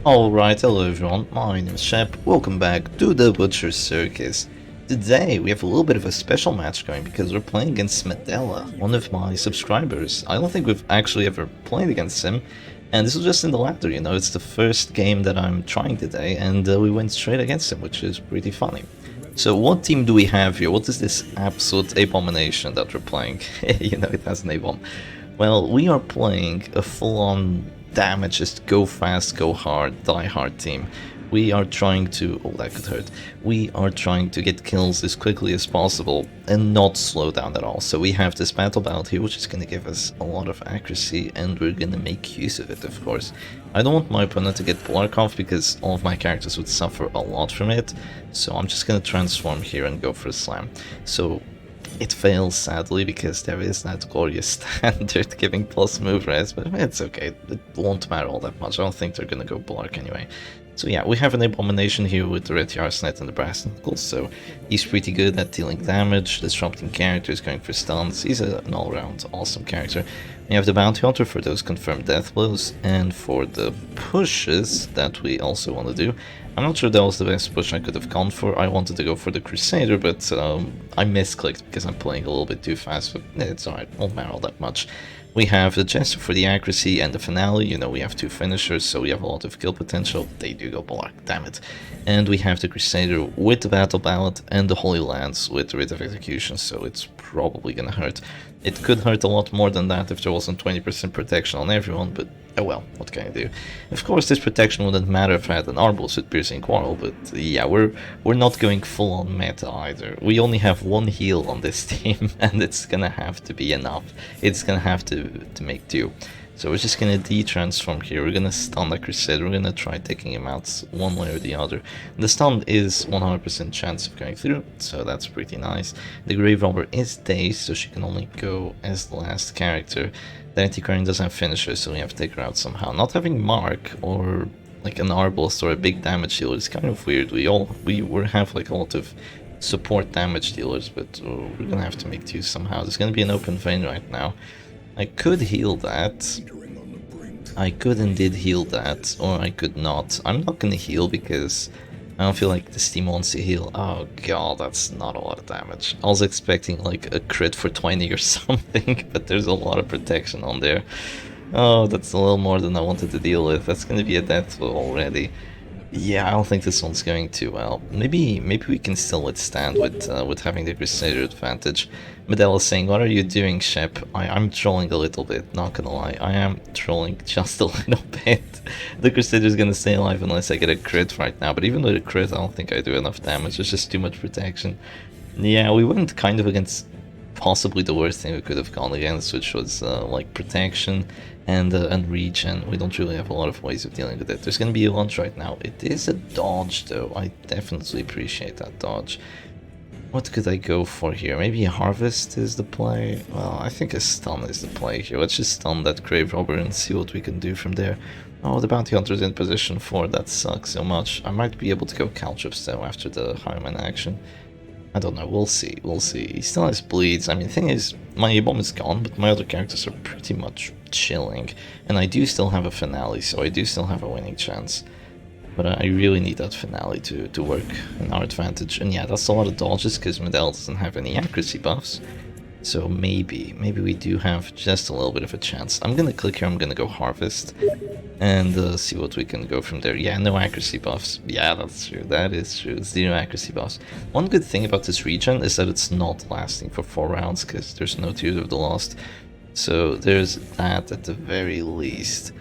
Alright, hello everyone, my name is Shep, welcome back to the Butcher Circus. Today we have a little bit of a special match going because we're playing against Medella, one of my subscribers. I don't think we've actually ever played against him, and this was just in the ladder, you know, it's the first game that I'm trying today, and we went straight against him, which is pretty funny. So what team do we have here? What is this absolute abomination that we're playing? You know, it has an A-bomb. Well, we are playing a full-on damage, just go fast, go hard, die hard team. We are trying to, oh that could hurt, we are trying to get kills as quickly as possible and not slow down at all. So we have this battle belt here which is going to give us a lot of accuracy and we're going to make use of it, of course. I don't want my opponent to get Polarkov because all of my characters would suffer a lot from it, so I'm just going to transform here and go for a slam. So it fails sadly because there is that glorious standard giving plus move res, but it's okay, it won't matter all that much. I don't think they're gonna go Blark anyway. So yeah, we have an Abomination here with the Red Yarsnet and the Brass Knuckles, so he's pretty good at dealing damage, disrupting characters, going for stuns. He's an all-around awesome character. We have the Bounty Hunter for those confirmed death blows, and for the pushes that we also want to do. I'm not sure that was the best push I could have gone for. I wanted to go for the Crusader, but I misclicked because I'm playing a little bit too fast, but it's alright, won't matter all that much. We have the Jester for the accuracy and the finale. You know, we have two finishers, so we have a lot of kill potential. They do go Blark, damn it. And we have the Crusader with the Battle Ballad and the Holy Lance with the Writ of Execution, so it's probably gonna hurt. It could hurt a lot more than that if there wasn't 20% protection on everyone, but oh well, what can I do? Of course, this protection wouldn't matter if I had an Arbalest with Piercing Quarrel, but yeah, we're not going full on meta either. We only have one heal on this team, and it's gonna have to be enough. It's gonna have to make do. So we're just gonna de-transform here. We're gonna stun the Crusader. We're gonna try taking him out one way or the other. The stun is 100% chance of going through, so that's pretty nice. The Grave Robber is dazed, so she can only go as the last character. The Antiquarian doesn't have finisher, so we have to take her out somehow. Not having Mark or like an Arbalest or a big damage dealer is kind of weird. We have like a lot of support damage dealers, but we're gonna have to make do somehow. There's gonna be an open vein right now. I could heal that. I could indeed heal that, or I could not. I'm not gonna heal because I don't feel like this team wants to heal. Oh god, that's not a lot of damage. I was expecting like a crit for 20 or something, but there's a lot of protection on there. Oh, that's a little more than I wanted to deal with. That's gonna be a death blow already. Yeah, I don't think this one's going too well. Maybe we can still withstand with having the Crusader advantage. Medella saying, "What are you doing, Shep?" I'm trolling a little bit, not gonna lie. I am trolling just a little bit. The Crusader's gonna stay alive unless I get a crit right now, but even with a crit, I don't think I do enough damage. There's just too much protection. Yeah, we went kind of against possibly the worst thing we could have gone against, which was like protection and regen. We don't really have a lot of ways of dealing with it. There's gonna be a launch right now. It is a dodge though. I definitely appreciate that dodge. What could I go for here? Maybe a harvest is the play? Well, I think a stun is the play here. Let's just stun that Grave Robber and see what we can do from there. Oh, the Bounty Hunter's in position 4. That sucks so much. I might be able to go Caltrops though after the Highman action. I don't know, we'll see, we'll see. He still has bleeds. I mean, the thing is, my A-bomb is gone, but my other characters are pretty much chilling. And I do still have a finale, so I do still have a winning chance. But I really need that finale to work in our advantage. And yeah, that's a lot of dodges, because Medella doesn't have any accuracy buffs. So maybe we do have just a little bit of a chance. I'm gonna click here, I'm gonna go Harvest. And see what we can go from there. Yeah, no accuracy buffs. Yeah, that's true. That is true. 0 accuracy buffs. One good thing about this regen is that it's not lasting for 4 rounds because there's no Tears of the Lost. So there's that at the very least.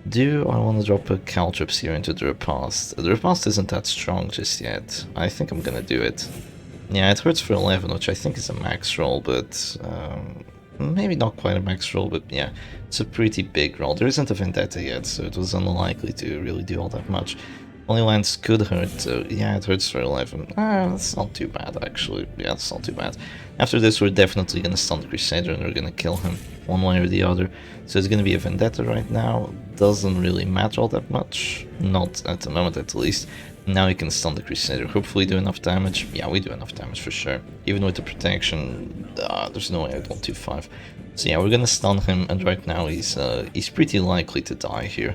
Do I want to drop a Caltrops here into the Repast? The Repast isn't that strong just yet. I think I'm gonna do it. Yeah, it hurts for 11, which I think is a max roll, but maybe not quite a max roll, but yeah, it's a pretty big roll. There isn't a Vendetta yet, so it was unlikely to really do all that much. Holy Lance could hurt, so yeah, it hurts for 11. That's not too bad, actually. Yeah, it's not too bad. After this, we're definitely gonna stun the Crusader and we're gonna kill him one way or the other. So it's gonna be a Vendetta right now. Doesn't really matter all that much. Not at the moment, at least. Now we can stun the Crusader, hopefully do enough damage. Yeah, we do enough damage for sure. Even with the protection, there's no way I don't do 5. So yeah, we're gonna stun him, and right now he's pretty likely to die here.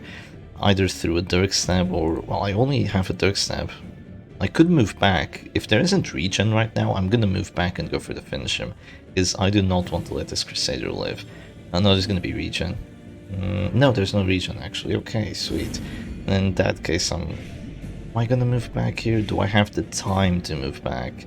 either through a Dirk Stab or, well, I only have a Dirk Stab. I could move back. If there isn't regen right now, I'm gonna move back and go for the finish him, because I do not want to let this Crusader live. I know there's gonna be regen. No, there's no regen actually. Okay, sweet. In that case, am I gonna move back here? Do I have the time to move back?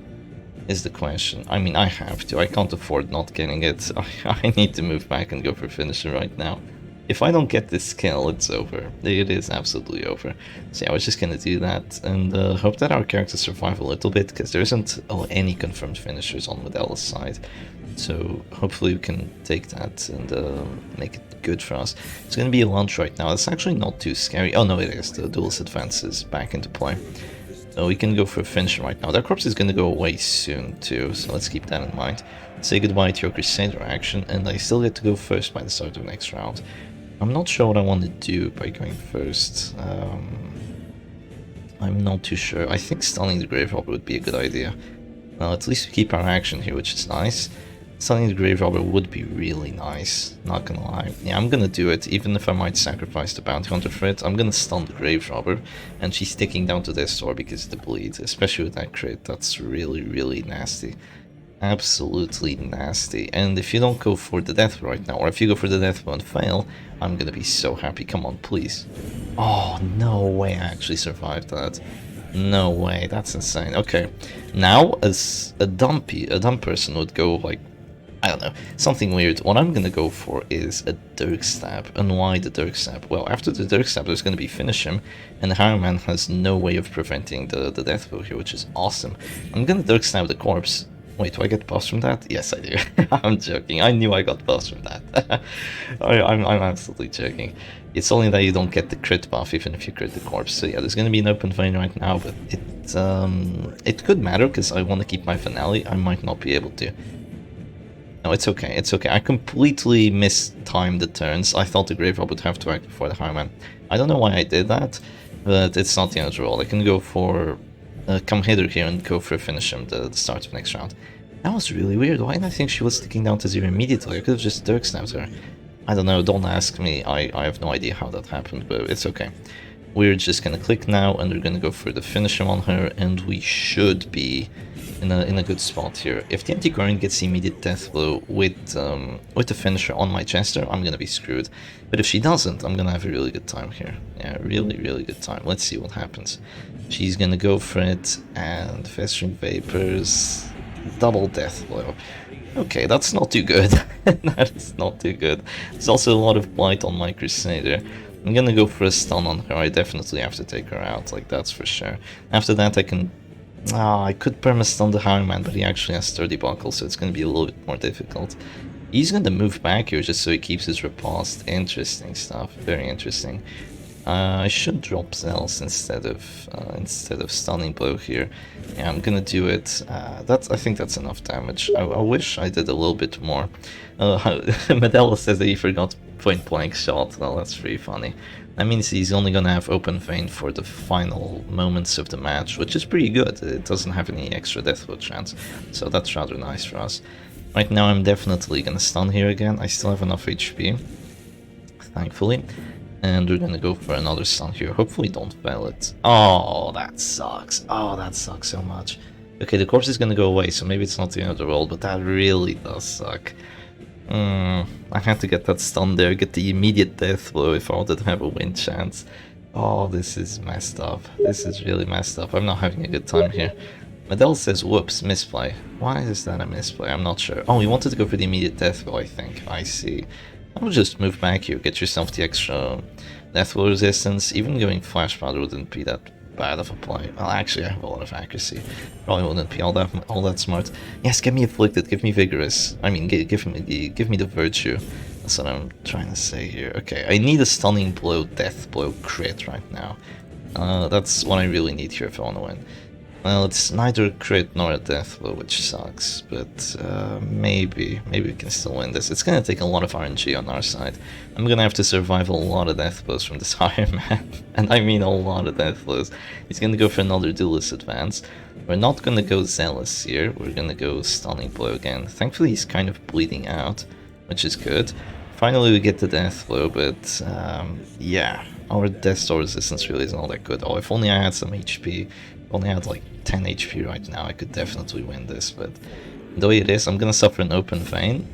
Is the question. I mean, I have to. I can't afford not getting it. I need to move back and go for finisher right now. If I don't get this kill, it's over. It is absolutely over. So yeah, I was just gonna do that and hope that our characters survive a little bit, because there isn't any confirmed finishers on Medella's side. So hopefully we can take that and make it good for us. It's gonna be a launch right now. It's actually not too scary. Oh no, it is. The duelist advance is back into play. So we can go for a finisher right now. Their corpse is gonna go away soon too, so let's keep that in mind. Say goodbye to your Crusader action, and I still get to go first by the start of the next round. I'm not sure what I want to do by going first. I'm not too sure. I think stunning the Grave Robber would be a good idea. Well, at least we keep our action here, which is nice. Stunning the Grave Robber would be really nice, not gonna lie. Yeah, I'm gonna do it, even if I might sacrifice the Bounty Hunter for it. I'm gonna stun the Grave Robber, and she's sticking down to this door because of the bleed, especially with that crit. That's really, really nasty. Absolutely nasty. And if you don't go for the death right now, or if you go for the death and fail, I'm gonna be so happy. Come on, please. Oh, no way I actually survived that. No way, that's insane. Okay, now as a dumb person would go like, I don't know, something weird. What I'm gonna go for is a Dirk Stab. And why the Dirk Stab? Well, after the Dirk Stab there's gonna be finish him, and the Harrowman has no way of preventing the death blow here, which is awesome. I'm gonna Dirk Stab the corpse. Wait, do I get buffs from that? Yes, I do. I'm joking. I knew I got buffs from that. I'm absolutely joking. It's only that you don't get the crit buff even if you crit the corpse. So yeah, there's gonna be an open vein right now, but it could matter because I want to keep my finale. I might not be able to. No, it's okay. It's okay. I completely mistimed the turns. I thought the Grave Robber would have to act before the Harrowman. I don't know why I did that, but it's not the end of the world. I can go for come hither here and go for a finish him the start of next round. That was really weird. Why did I think she was sticking down to 0 immediately? I could have just Dirk stabbed her. I don't know, don't ask me. I have no idea how that happened, but it's okay. We're just gonna click now and we're gonna go for the finish him on her, and we should be in a good spot here. If the Antiquarian gets immediate death blow with the finisher on my Chester, I'm gonna be screwed. But if she doesn't, I'm gonna have a really good time here. Yeah, really, really good time. Let's see what happens. She's gonna go for it, and Festering Vapors, double death blow. Okay, that's not too good. That is not too good. There's also a lot of blight on my Crusader. I'm gonna go for a stun on her. I definitely have to take her out, like that's for sure. After that I can... I could perma-stun the Harrowman, but he actually has sturdy buckle, so it's gonna be a little bit more difficult. He's gonna move back here just so he keeps his riposte. Interesting stuff, very interesting. I should drop Zealous instead of stunning blow here. Yeah, I'm gonna do it. I think that's enough damage. I wish I did a little bit more. Medella says that he forgot point blank shot. Well, that's pretty funny. That means he's only gonna have open vein for the final moments of the match, which is pretty good. It doesn't have any extra death blow chance, so that's rather nice for us. Right now I'm definitely gonna stun here again. I still have enough HP, thankfully. And we're gonna go for another stun here. Hopefully don't fail it. Oh, that sucks. Oh, that sucks so much. Okay, the corpse is gonna go away, so maybe it's not the end of the world, but that really does suck. I had to get that stun there, get the immediate death blow if I wanted to have a win chance. Oh, this is messed up. This is really messed up. I'm not having a good time here. Medella says, whoops, misplay. Why is that a misplay? I'm not sure. Oh, he wanted to go for the immediate death blow, I think. I see. I'll just move back here, get yourself the extra death blow resistance. Even going flash powder wouldn't be that bad of a play. Well, actually, I have a lot of accuracy. Probably wouldn't be all that smart. Yes, give me afflicted, give me vigorous. I mean, give me the virtue. That's what I'm trying to say here. Okay, I need a stunning blow, death blow, crit right now. That's what I really need here if I want to win. Well, it's neither a crit nor a death blow, which sucks, but maybe we can still win this. It's gonna take a lot of RNG on our side. I'm gonna have to survive a lot of death blows from this Harrowman, and I mean a lot of death blows. He's gonna go for another duelist advance. We're not gonna go Zealous here, we're gonna go stunning blow again. Thankfully he's kind of bleeding out, which is good. Finally we get the death blow, but yeah, our Death Star resistance really isn't all that good. Oh, if only I had some HP, if only I had like 10 HP right now, I could definitely win this, but the way it is, I'm gonna suffer an open vein,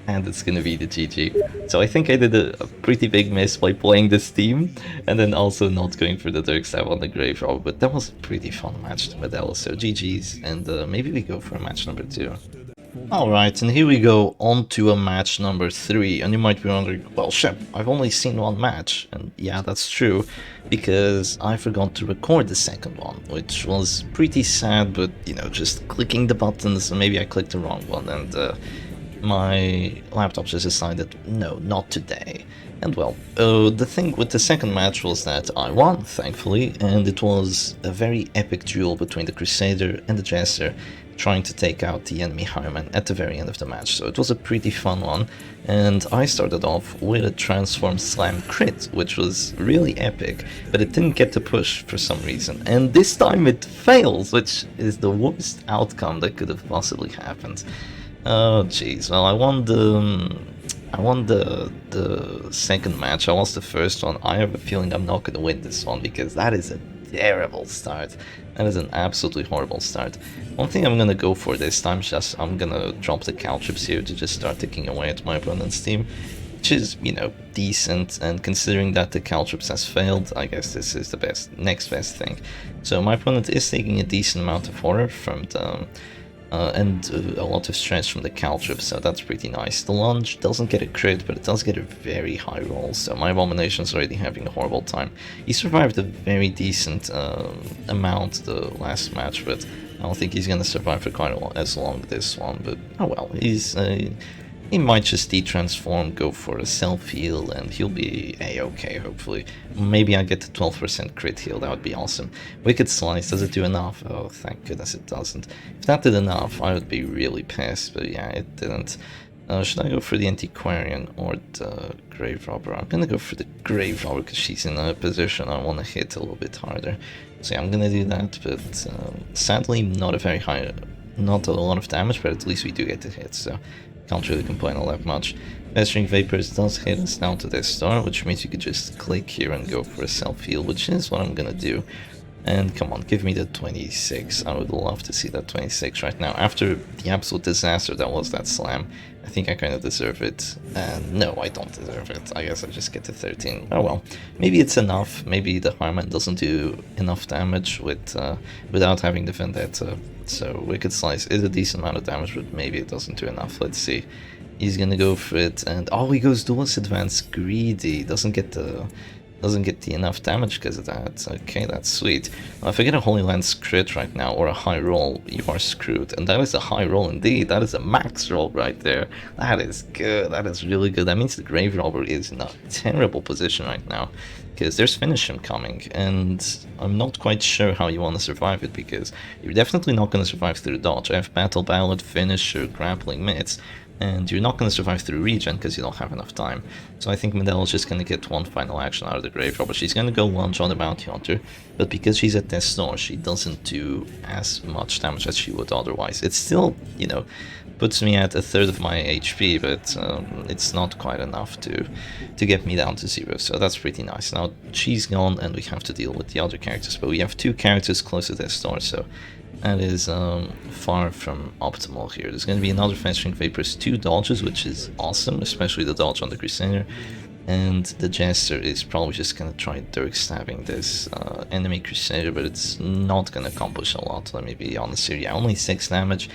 and it's gonna be the GG. So I think I did a pretty big miss by playing this team, and then also not going for the Dirk Stab on the Grave Robber, but that was a pretty fun match to Medella, so GG's, and maybe we go for match number 2. Alright, and here we go on to a match number 3, and you might be wondering, well Shep, I've only seen one match, and yeah, that's true, because I forgot to record the second one, which was pretty sad, but you know, just clicking the buttons, and maybe I clicked the wrong one, and my laptop just decided, no, not today. And well, the thing with the second match was that I won, thankfully, and it was a very epic duel between the Crusader and the Jester, trying to take out the enemy Highman at the very end of the match, so it was a pretty fun one, and I started off with a Transform Slam crit, which was really epic, but it didn't get the push for some reason, and this time it fails, which is the worst outcome that could have possibly happened. Oh jeez, well I won the second match, I lost the first one. I have a feeling I'm not gonna win this one, because that is a terrible start. That is an absolutely horrible start. One thing I'm gonna go for this time is just I'm gonna drop the caltrips here to just start ticking away at my opponent's team, which is, you know, decent, and considering that the caltrips has failed, I guess this is the next best thing. So my opponent is taking a decent amount of horror from the and a lot of stress from the caltrip, so that's pretty nice. The lunge doesn't get a crit, but it does get a very high roll, so my Abomination's already having a horrible time. He survived a very decent amount the last match, but I don't think he's gonna survive for quite as long this one, but oh well, he might just de-transform, go for a self-heal, and he'll be a-okay, hopefully. Maybe I get the 12% crit heal, that would be awesome. Wicked Slice, does it do enough? Oh, thank goodness it doesn't. If that did enough, I would be really pissed, but yeah, it didn't. Should I go for the Antiquarian or the Grave Robber? I'm gonna go for the Grave Robber, because she's in a position I want to hit a little bit harder. So yeah, I'm gonna do that, but sadly not a lot of damage, but at least we do get the hit, so can't really complain all that much. Pestering Vapors does hit us down to this star, which means you could just click here and go for a self-heal, which is what I'm gonna do. And come on, give me the 26. I would love to see that 26 right now. After the absolute disaster that was that slam, I think I kind of deserve it. And no, I don't deserve it. I guess I just get to 13. Oh well, maybe it's enough. Maybe the Harman doesn't do enough damage without having the Vendetta. So Wicked Slice is a decent amount of damage, but maybe it doesn't do enough. Let's see. He's gonna go for it, and oh, he goes Duelist Advance Greedy. Doesn't get the enough damage because of that. Okay, that's sweet. Well, if I get a Holy Lance crit right now, or a high roll, you are screwed. And that is a high roll indeed. That is a max roll right there. That is good. That is really good. That means the Grave Robber is in a terrible position right now, because there's Finish Him coming, and I'm not quite sure how you want to survive it, because you're definitely not going to survive through dodge. I have Battle Ballad, Finisher, Grappling Mitts, and you're not going to survive through regen because you don't have enough time. So I think Medella's just going to get one final action out of the Grave Robber. She's going to go lunge on the Bounty Hunter, but because she's at Death's Door, she doesn't do as much damage as she would otherwise. It still, you know, puts me at a third of my HP, but it's not quite enough to get me down to 0, so that's pretty nice. Now she's gone and we have to deal with the other characters, but we have 2 characters close to Death's Door, so that is far from optimal here. There's going to be another Festering Vapors, 2 dodges, which is awesome, especially the dodge on the Crusader. And the Jester is probably just going to try Dirk stabbing this enemy Crusader, but it's not going to accomplish a lot, let me be honest here. Yeah, only 6 damage.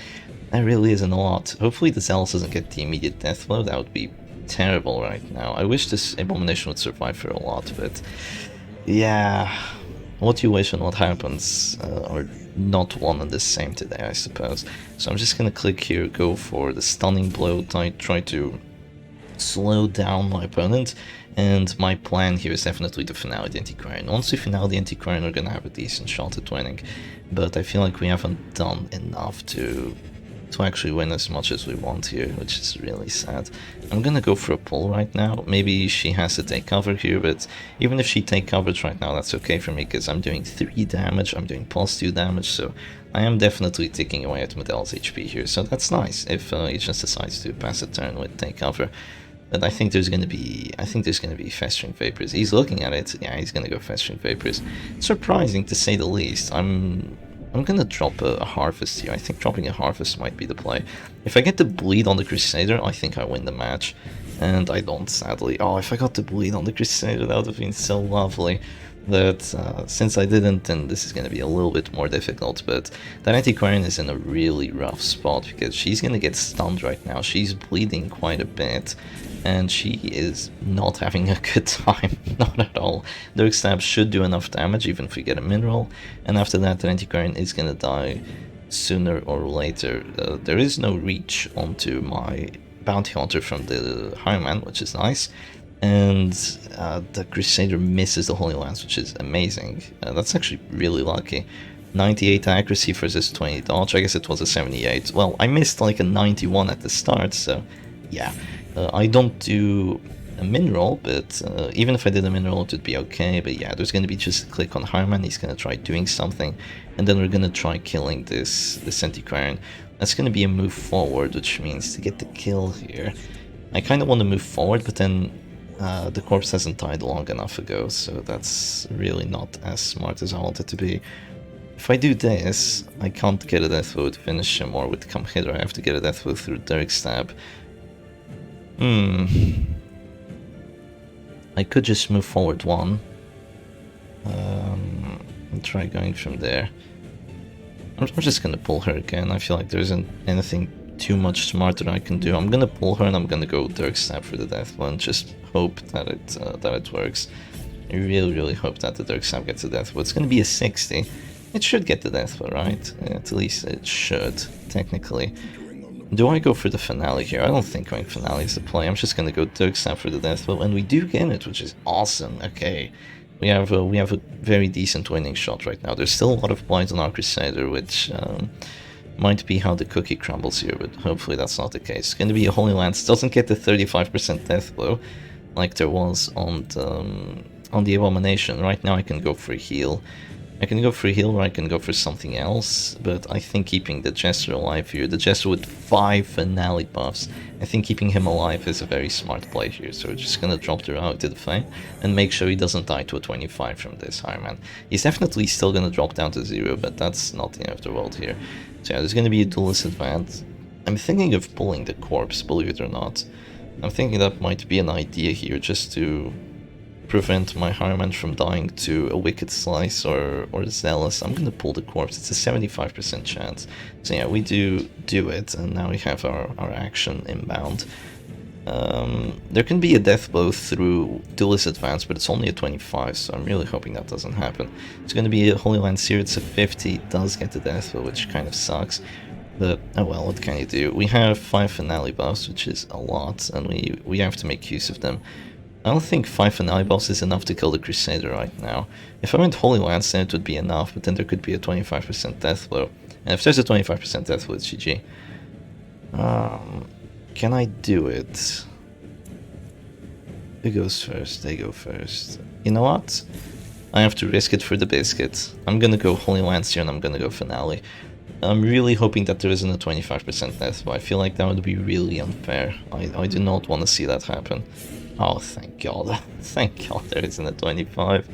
That really isn't a lot. Hopefully the Zealous doesn't get the immediate death blow. That would be terrible right now. I wish this Abomination would survive for a lot, but yeah, what you wish and what happens are not one and the same today, I suppose. So I'm just gonna click here, go for the Stunning Blow, try to slow down my opponent, and my plan here is definitely to finale the Antiquarian. Once we finale the Antiquarian, we're gonna have a decent shot at winning, but I feel like we haven't done enough to actually win as much as we want here, which is really sad. I'm gonna go for a pull right now. Maybe she has to take cover here, but even if she take coverage right now, that's okay for me, because I'm doing 3 damage, I'm doing +2 damage, so I am definitely ticking away at Medella's HP here, so that's nice if he just decides to pass a turn with take cover. But I think there's gonna be Festering Vapors. He's looking at it. Yeah, he's gonna go Festering Vapors. Surprising to say the least. I'm gonna drop a Harvest here. I think dropping a Harvest might be the play. If I get to bleed on the Crusader, I think I win the match. And I don't, sadly. Oh, if I got to bleed on the Crusader, that would have been so lovely. But since I didn't, then this is going to be a little bit more difficult. But that Antiquarian is in a really rough spot because she's going to get stunned right now. She's bleeding quite a bit, and she is not having a good time, not at all. Dirk Stab should do enough damage even if we get a mineral, and after that the Antiquarian is going to die sooner or later. There is no reach onto my Bounty Hunter from the Highman, which is nice. And the Crusader misses the Holy Lance, which is amazing. That's actually really lucky. 98 accuracy versus 20 dodge. I guess it was a 78. Well, I missed like a 91 at the start, so yeah. I don't do a mineral, but even if I did a mineral, it would be okay. But yeah, there's going to be just a click on Harman. He's going to try doing something, and then we're going to try killing this Antiquarian. That's going to be a move forward, which means to get the kill here. I kind of want to move forward, but then the corpse hasn't died long enough ago, so that's really not as smart as I want it to be. If I do this, I can't get a death blow to finish him, or with Come Hither I have to get a death blow through Dirk Stab. I could just move forward one. And try going from there. I'm just gonna pull her again. I feel like there isn't anything too much smarter I can do. I'm gonna pull her and I'm gonna go Dirk Stab for the death blow and just hope that it works. I really hope that the Dirk Stab gets the death blow. It's gonna be a 60. It should get the death blow, right? At least it should, technically. Do I go for the finale here? I don't think going finale is the play. I'm just gonna go Dirk Stab for the death blow, and we do get it, which is awesome. Okay, we have a very decent winning shot right now. There's still a lot of points on our Crusader, which might be how the cookie crumbles here, but hopefully that's not the case. It's gonna be a Holy Lance. Doesn't get the 35% death blow like there was on the Abomination. Right now I can go for a heal. I can go for a heal or I can go for something else, but I think keeping the Jester alive here, the Jester with 5 finale buffs, I think keeping him alive is a very smart play here, so we're just gonna drop the Relic to the Fey and make sure he doesn't die to a 25 from this Highman. He's definitely still gonna drop down to 0, but that's not the end of the world here. So yeah, there's gonna be a duelist advance. I'm thinking of pulling the corpse, believe it or not. I'm thinking that might be an idea here, just to prevent my Highman from dying to a Wicked Slice or Zealous. I'm gonna pull the corpse. It's a 75% chance. So yeah, we do it, and now we have our action inbound. There can be a death blow through Duelist Advance, but it's only a 25, so I'm really hoping that doesn't happen. It's gonna be a Holy Lance here. It's a 50. It does get the death blow, which kind of sucks. But, oh well, what can you do? We have 5 finale buffs, which is a lot, and we have to make use of them. I don't think 5 finale buffs is enough to kill the Crusader right now. If I went Holy Lance, then it would be enough, but then there could be a 25% death blow. And if there's a 25% death blow, it's GG. Can I do it? Who goes first? They go first. You know what? I have to risk it for the biscuit. I'm gonna go Holy Lance here and I'm gonna go finale. I'm really hoping that there isn't a 25% death blow. I feel like that would be really unfair. I do not want to see that happen. Oh, thank God. Thank God there isn't a 25.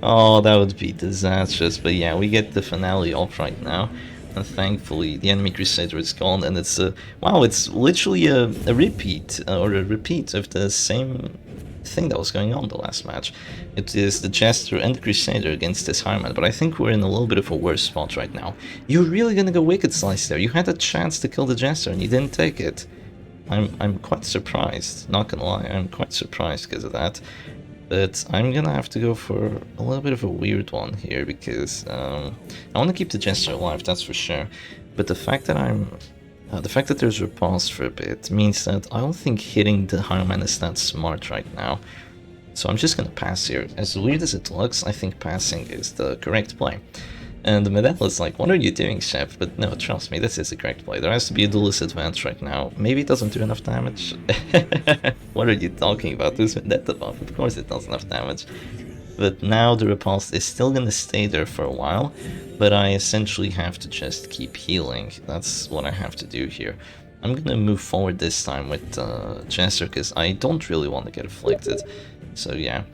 Oh, that would be disastrous. But yeah, we get the finale off right now. And thankfully, the enemy Crusader is gone. And it's a... Wow, it's literally a repeat. Or a repeat of the same thing that was going on the last match. It is the Jester and the Crusader against this Highman. But I think we're in a little bit of a worse spot right now. You're really gonna go Wicked Slice there. You had a chance to kill the Jester and you didn't take it. I'm quite surprised, not gonna lie, I'm quite surprised because of that. But I'm gonna have to go for a little bit of a weird one here because I want to keep the Jester alive, that's for sure. But the fact that there's riposte for a bit means that I don't think hitting the Highman is that smart right now. So I'm just gonna pass here. As weird as it looks, I think passing is the correct play. And the Medella is like, what are you doing, Chef? But no, trust me, this is the correct play. There has to be a duelist advance right now. Maybe it doesn't do enough damage. What are you talking about? There's Vendetta buff. Of course it does enough damage. But now the repulse is still going to stay there for a while. But I essentially have to just keep healing. That's what I have to do here. I'm gonna move forward this time with Jester, because I don't really want to get afflicted. So yeah.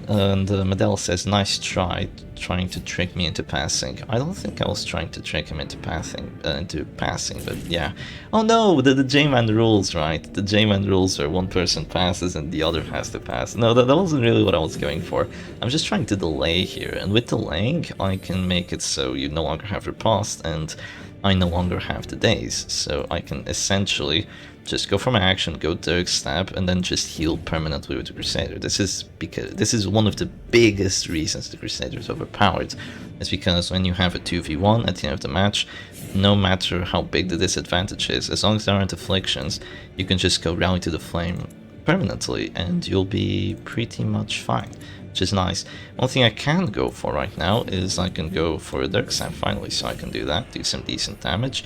And Medella says, nice try, trying to trick me into passing. I don't think I was trying to trick him into passing, but yeah. Oh no, the J-Man rules, right? The J-Man rules where one person passes and the other has to pass. No, that wasn't really what I was going for. I'm just trying to delay here, and with delaying, I can make it so you no longer have riposte, and I no longer have the daze, so I can essentially just go for my action, go Dirk Stab, and then just heal permanently with the Crusader. This is one of the biggest reasons the Crusader is overpowered. It's because when you have a 2v1 at the end of the match, no matter how big the disadvantage is, as long as there aren't afflictions, you can just go Rally to the Flame permanently, and you'll be pretty much fine, which is nice. One thing I can go for right now is I can go for a Dirk Stab finally, so I can do that, do some decent damage.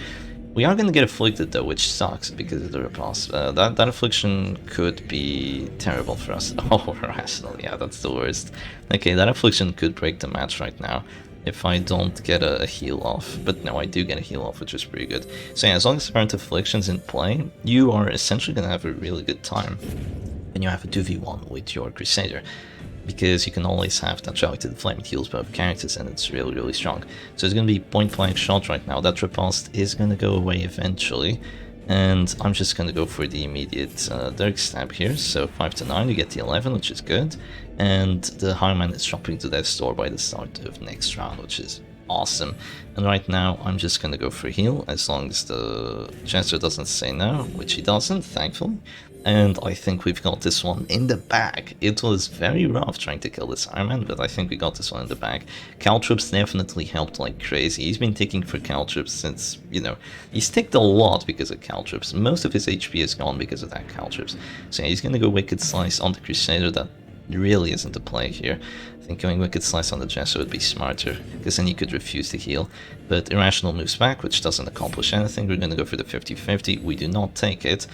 We are going to get afflicted though, which sucks because of the riposte. That affliction could be terrible for us. Oh, Rational, yeah, that's the worst. Okay, that affliction could break the match right now if I don't get a heal off. But no, I do get a heal off, which is pretty good. So yeah, as long as there aren't afflictions in play, you are essentially going to have a really good time when you have a 2v1 with your Crusader, because you can always have that Rally to the Flame. It heals both characters and it's really, really strong. So it's going to be point blank shot right now. That riposte is going to go away eventually, and I'm just going to go for the immediate Dirk Stab here. So 5 to 9, you get the 11, which is good, and the Highman is dropping to Death's Door by the start of next round, which is awesome. And right now I'm just going to go for heal, as long as the Jester doesn't say no, which he doesn't, thankfully. And I think we've got this one in the bag. It was very rough trying to kill this Ironman, but I think we got this one in the bag. Caltrops definitely helped like crazy. He's been ticking for Caltrops since, you know, he's ticked a lot because of Caltrops. Most of his HP is gone because of that Caltrops. So yeah, he's gonna go Wicked Slice on the Crusader. That really isn't the play here. I think going Wicked Slice on the Jester would be smarter, because then you could refuse to heal. But Irrational moves back, which doesn't accomplish anything. We're gonna go for the 50-50. We do not take it.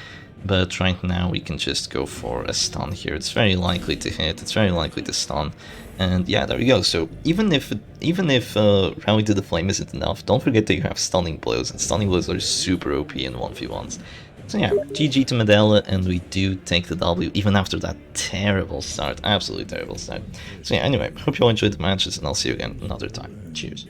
But right now we can just go for a stun here. It's very likely to hit, it's very likely to stun. And yeah, there we go. So even if Rally to the Flame isn't enough, don't forget that you have Stunning Blows, and Stunning Blows are super OP in 1v1s. So yeah, GG to Medella, and we do take the W, even after that terrible start, absolutely terrible start. So yeah, anyway, hope you all enjoyed the matches, and I'll see you again another time. Cheers.